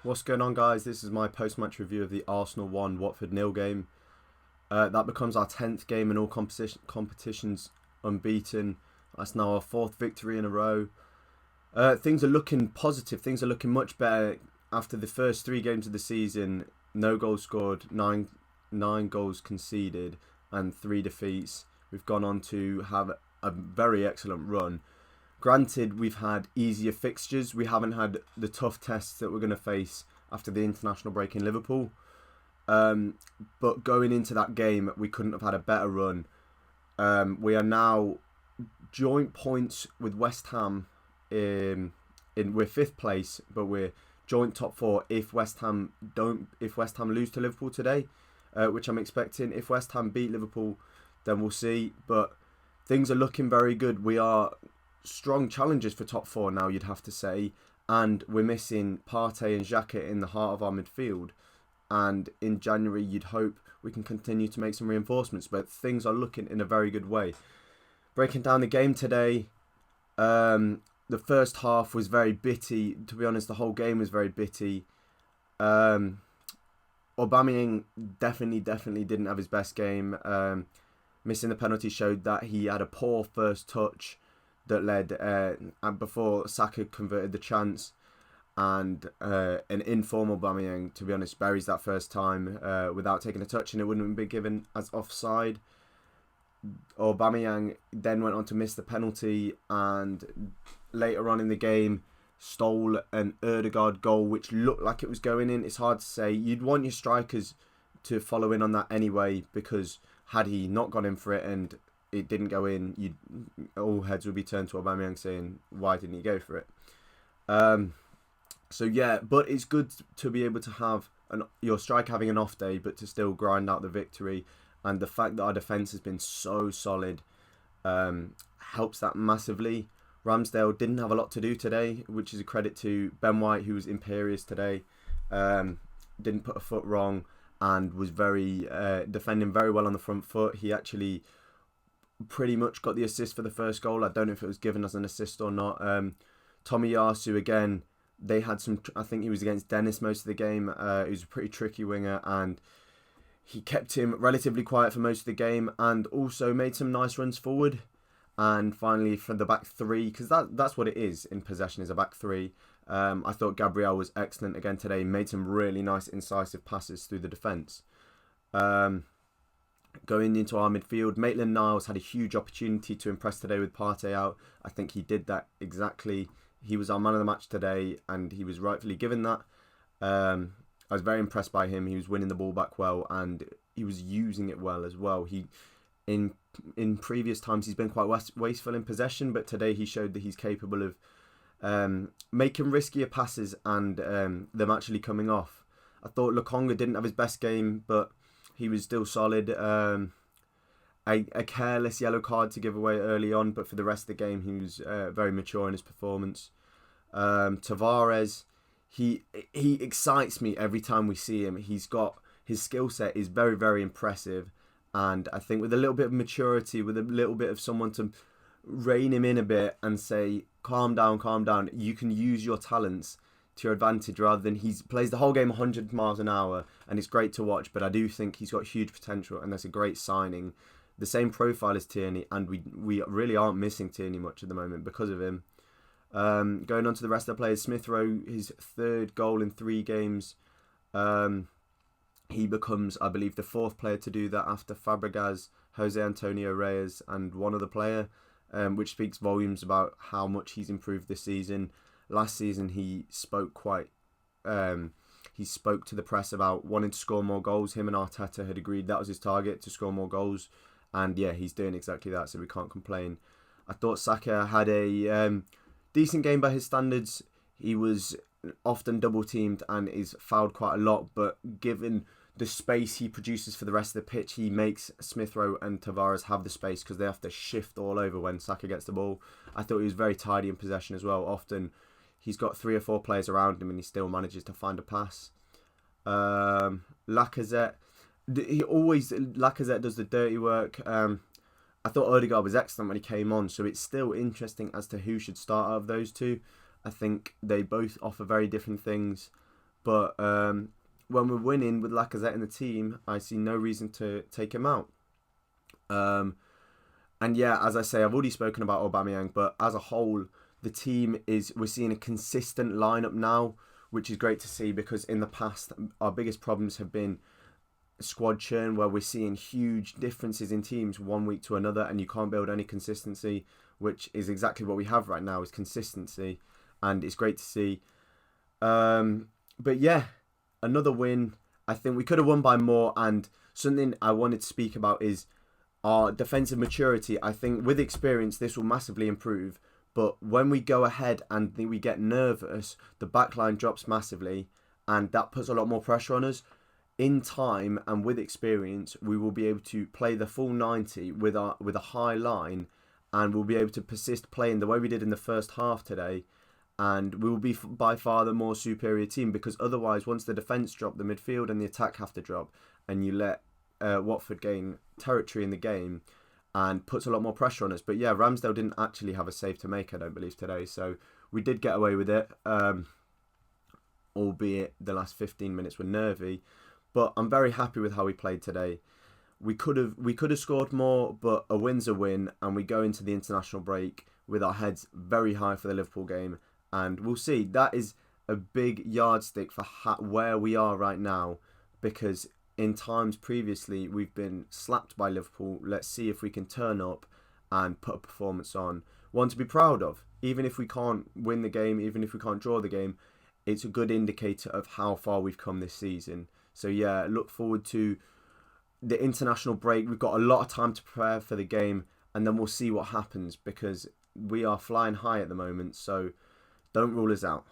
What's going on, guys? This is my post-match review of the Arsenal 1 Watford 0 game. That becomes our 10th game in all competitions unbeaten. That's now our 4th victory in a row. Things are looking positive. Things are looking much better after the first 3 games of the season. No goals scored, nine goals conceded, and 3 defeats. We've gone on to have a very excellent run. Granted, we've had easier fixtures. We haven't had the tough tests that we're going to face after the international break in Liverpool. But going into that game, we couldn't have had a better run. We are now joint points with West Ham. We're 5th place, but we're joint top 4 if West Ham lose to Liverpool today, which I'm expecting. If West Ham beat Liverpool, then we'll see. But things are looking very good. We are strong challengers for top 4 now, you'd have to say, and we're missing Partey and Xhaka in the heart of our midfield, and in January you'd hope we can continue to make some reinforcements, but things are looking in a very good way. Breaking down the game today, the first half was very bitty. To be honest, the whole game was very bitty. Aubameyang definitely didn't have his best game. Missing the penalty showed that he had a poor first touch that led and before Saka converted the chance, and an informal Aubameyang, to be honest, buries that first time without taking a touch, and it wouldn't have been given as offside. Aubameyang then went on to miss the penalty, and later on in the game stole an Ødegaard goal which looked like it was going in. It's hard to say. You'd want your strikers to follow in on that anyway, because had he not gone in for it and it didn't go in, all heads would be turned to Aubameyang saying, why didn't he go for it? So yeah, but it's good to be able to have your striker having an off day, but to still grind out the victory. And the fact that our defence has been so solid helps that massively. Ramsdale didn't have a lot to do today, which is a credit to Ben White, who was imperious today. Didn't put a foot wrong and was very defending very well on the front foot. He actually pretty much got the assist for the first goal. I don't know if it was given as an assist or not. Tomiyasu, again, they had some, I think he was against Dennis most of the game. He was a pretty tricky winger, and he kept him relatively quiet for most of the game, and also made some nice runs forward. And finally, for the back 3, because that's what it is in possession, is a back 3. I thought Gabriel was excellent again today. Made some really nice incisive passes through the defence. Going into our midfield, Maitland-Niles had a huge opportunity to impress today with Partey out. I think he did that exactly. He was our man of the match today, and he was rightfully given that. I was very impressed by him. He was winning the ball back well, and he was using it well as well. In previous times, he's been quite wasteful in possession, but today he showed that he's capable of making riskier passes and them actually coming off. I thought Lokonga didn't have his best game, but he was still solid. A careless yellow card to give away early on, but for the rest of the game, he was very mature in his performance. Tavares, he excites me every time we see him. His skill set is very, very impressive, and I think with a little bit of maturity, with a little bit of someone to rein him in a bit and say, calm down, you can use your talents to your advantage, rather than he plays the whole game 100 miles an hour, and it's great to watch, but I do think he's got huge potential, and that's a great signing. The same profile as Tierney, and we really aren't missing Tierney much at the moment because of him. Going on to the rest of the players, Smith Rowe, his 3rd goal in 3 games. He becomes, I believe, the 4th player to do that after Fabregas, Jose Antonio Reyes, and one other player, which speaks volumes about how much he's improved this season. Last season, he spoke to the press about wanting to score more goals. Him and Arteta had agreed that was his target, to score more goals. And yeah, he's doing exactly that, so we can't complain. I thought Saka had a decent game by his standards. He was often double-teamed and is fouled quite a lot, but given the space he produces for the rest of the pitch, he makes Smith Rowe and Tavares have the space, because they have to shift all over when Saka gets the ball. I thought he was very tidy in possession as well. Often he's got 3 or 4 players around him and he still manages to find a pass. Lacazette does the dirty work. I thought Ødegaard was excellent when he came on, so it's still interesting as to who should start out of those two. I think they both offer very different things. But when we're winning with Lacazette in the team, I see no reason to take him out. And yeah, as I say, I've already spoken about Aubameyang, but as a whole, we're seeing a consistent lineup now, which is great to see, because in the past, our biggest problems have been squad churn, where we're seeing huge differences in teams one week to another, and you can't build any consistency, which is exactly what we have right now, is consistency, and it's great to see. But yeah, another win. I think we could have won by more, and something I wanted to speak about is our defensive maturity. I think with experience, this will massively improve. But when we go ahead and we get nervous, the backline drops massively, and that puts a lot more pressure on us. In time and with experience, we will be able to play the full 90 with a high line, and we'll be able to persist playing the way we did in the first half today, and we will be by far the more superior team, because otherwise, once the defence drop, the midfield and the attack have to drop, and you let Watford gain territory in the game, and puts a lot more pressure on us. But yeah, Ramsdale didn't actually have a save to make, I don't believe, today, so we did get away with it, albeit the last 15 minutes were nervy. But I'm very happy with how we played today. We could have scored more, but a win's a win, and we go into the international break with our heads very high for the Liverpool game, and we'll see. That is a big yardstick for where we are right now, because in times previously we've been slapped by Liverpool. Let's see if we can turn up and put a performance on, one to be proud of. Even if we can't win the game, even if we can't draw the game, it's a good indicator of how far we've come this season. So yeah, look forward to the international break. We've got a lot of time to prepare for the game, and then we'll see what happens, because we are flying high at the moment, so don't rule us out.